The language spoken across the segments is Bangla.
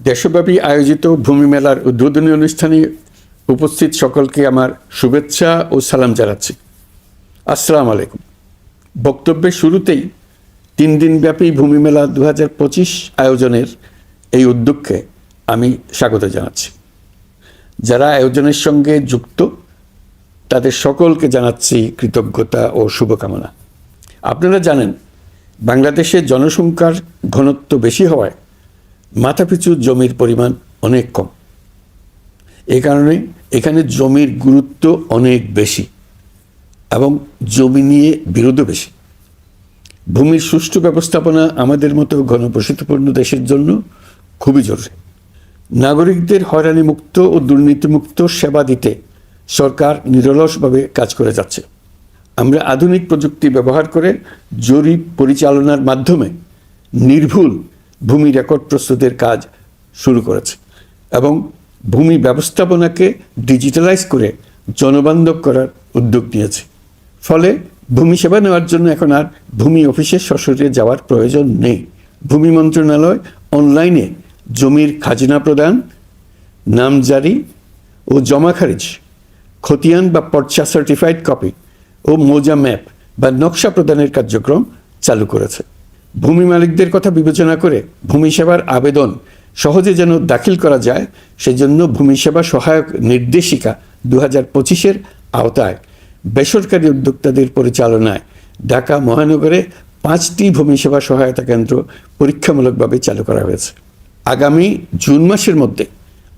দেশব্যাপী আয়োজিত ভূমি মেলার উদ্বোধনী অনুষ্ঠানে উপস্থিত সকলকে আমার শুভেচ্ছা ও সালাম জানাচ্ছি। আসসালামু আলাইকুম। বক্তব্যের শুরুতেই 3 দিনব্যাপী ভূমি মেলা 2025 আয়োজনের এই উদ্যোগকে আমি স্বাগত জানাচ্ছি। যারা আয়োজনের সঙ্গে যুক্ত তাদের সকলকে জানাচ্ছি কৃতজ্ঞতা ও শুভকামনা। আপনারা জানেন, বাংলাদেশে জনসংখ্যার ঘনত্ব বেশি হওয়ায় মাথাপিছু জমির পরিমাণ অনেক কম। এই কারণে এখানে জমির গুরুত্ব অনেক বেশি এবং জমি নিয়ে বিরোধও বেশি। ভূমির সুষ্ঠু ব্যবস্থাপনা আমাদের মতো ঘনবসতিপূর্ণ দেশের জন্য খুবই জরুরি। নাগরিকদের হয়রানিমুক্ত ও দুর্নীতিমুক্ত সেবা দিতে সরকার নিরলসভাবে কাজ করে যাচ্ছে। আমরা আধুনিক প্রযুক্তি ব্যবহার করে জরিপ পরিচালনার মাধ্যমে নির্ভুল ভূমি রেকর্ড প্রস্তুতের কাজ শুরু করেছে এবং ভূমি ব্যবস্থাপনাকে ডিজিটালাইজ করে জনবান্ধব করার উদ্যোগ নিয়েছে। ফলে ভূমি সেবা নেওয়ার জন্য এখন আর ভূমি অফিসে সশরীরে যাওয়ার প্রয়োজন নেই। ভূমি মন্ত্রণালয় অনলাইনে জমির খাজনা প্রদান, নামজারি ও জমা খারিজ, খতিয়ান বা পর্চা সার্টিফাইড কপি ও মৌজা ম্যাপ বা নকশা প্রদানের কার্যক্রম চালু করেছে। ভূমি মালিকদের কথা বিবেচনা করে ভূমি সেবার আবেদন সহজে যেন দাখিল করা যায়, সেজন্য ভূমি সেবা সহায়ক নির্দেশিকা 2025-এর আওতায় বেসরকারি উদ্যোক্তাদের পরিচালনায় ঢাকা মহানগরে 5টি ভূমি সেবা সহায়তা কেন্দ্র পরীক্ষামূলকভাবে চালু করা হয়েছে। আগামী জুন মাসের মধ্যে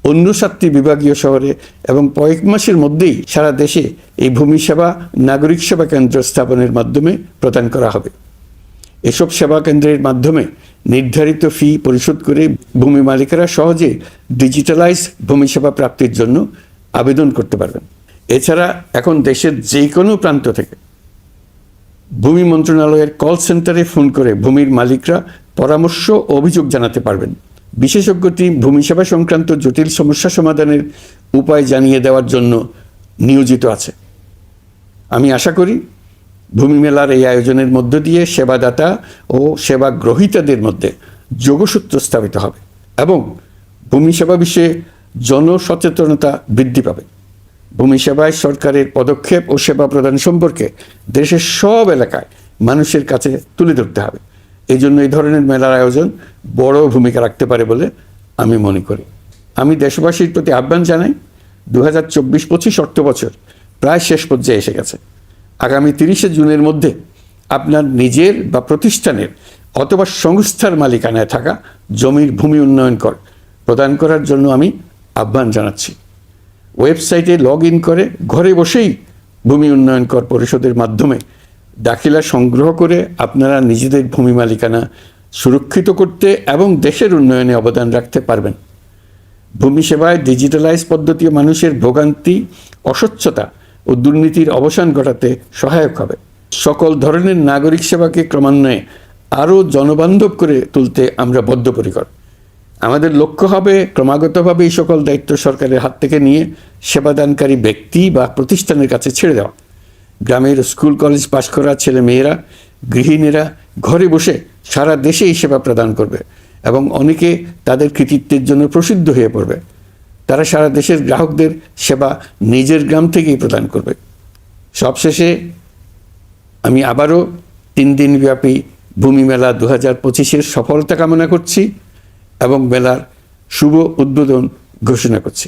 অন্য 7টি বিভাগীয় শহরে এবং কয়েক মাসের মধ্যেই সারা দেশে এই ভূমি সেবা নাগরিক সেবা কেন্দ্র স্থাপনের মাধ্যমে প্রদান করা হবে। এসব সেবা কেন্দ্রের মাধ্যমে নির্ধারিত ফি পরিশোধ করে ভূমি মালিকেরা সহজে ডিজিটালাইজ ভূমি সেবা প্রাপ্তির জন্য আবেদন করতে পারবেন। এছাড়া এখন দেশের যে কোনো প্রান্ত থেকে ভূমি মন্ত্রণালয়ের কল সেন্টারে ফোন করে ভূমির মালিকরা পরামর্শ ও অভিযোগ জানাতে পারবেন। বিশেষজ্ঞ টিম ভূমি সেবা সংক্রান্ত জটিল সমস্যা সমাধানের উপায় জানিয়ে দেওয়ার জন্য নিয়োজিত আছে। আমি আশা করি ভূমি মেলার এই আয়োজনের মধ্য দিয়ে সেবাদাতা ও সেবা গ্রহীতাদের মধ্যে যোগসূত্র স্থাপিত হবে এবং ভূমি সেবা বিষয়ে জনসচেতনতা বৃদ্ধি পাবে। ভূমি সেবায় সরকারের পদক্ষেপ ও সেবা প্রদান সম্পর্কে দেশের সব এলাকায় মানুষের কাছে তুলে ধরতে হবে। এই জন্য এই ধরনের মেলার আয়োজন বড় ভূমিকা রাখতে পারে বলে আমি মনে করি। আমি দেশবাসীর প্রতি আহ্বান জানাই, 2024-25 অর্থ বছর প্রায় শেষ পর্যায়ে এসে গেছে। আগামী 30শে জুনের মধ্যে আপনার নিজের বা প্রতিষ্ঠানের অথবা সংস্থার মালিকানায় থাকা জমির ভূমি উন্নয়ন কর প্রদান করার জন্য আমি আহ্বান জানাচ্ছি। ওয়েবসাইটে লগ ইন করে ঘরে বসেই ভূমি উন্নয়ন কর পরিশোধের মাধ্যমে দাখিলা সংগ্রহ করে আপনারা নিজেদের ভূমি মালিকানা সুরক্ষিত করতে এবং দেশের উন্নয়নে অবদান রাখতে পারবেন। ভূমি সেবায় ডিজিটালাইজ পদ্ধতি মানুষের ভোগান্তি, অস্বচ্ছতা ও দুর্নীতির অবসান ঘটাতে সহায়ক হবে। সকল ধরনের নাগরিক সেবাকে ক্রমান্বয়ে আরও জনবান্ধব করে তুলতে আমরা বদ্ধপরিকর। আমাদের লক্ষ্য হবে ক্রমাগতভাবে এই সকল দায়িত্ব সরকারের হাত থেকে নিয়ে সেবাদানকারী ব্যক্তি বা প্রতিষ্ঠানের কাছে ছেড়ে দেওয়া। গ্রামের স্কুল কলেজ পাশ করা ছেলে মেয়েরা, গৃহিণীরা ঘরে বসে সারা দেশে এই সেবা প্রদান করবে এবং অনেকে তাদের কৃতিত্বের জন্য প্রসিদ্ধ হয়ে পড়বে। তারা সারা দেশের গ্রাহকদের সেবা নিজের গ্রাম থেকেই প্রদান করবে। সবশেষে আমি আবারও 3 দিনব্যাপী ভূমি মেলা 2025-এর সফলতা কামনা করছি এবং মেলার শুভ উদ্বোধন ঘোষণা করছি।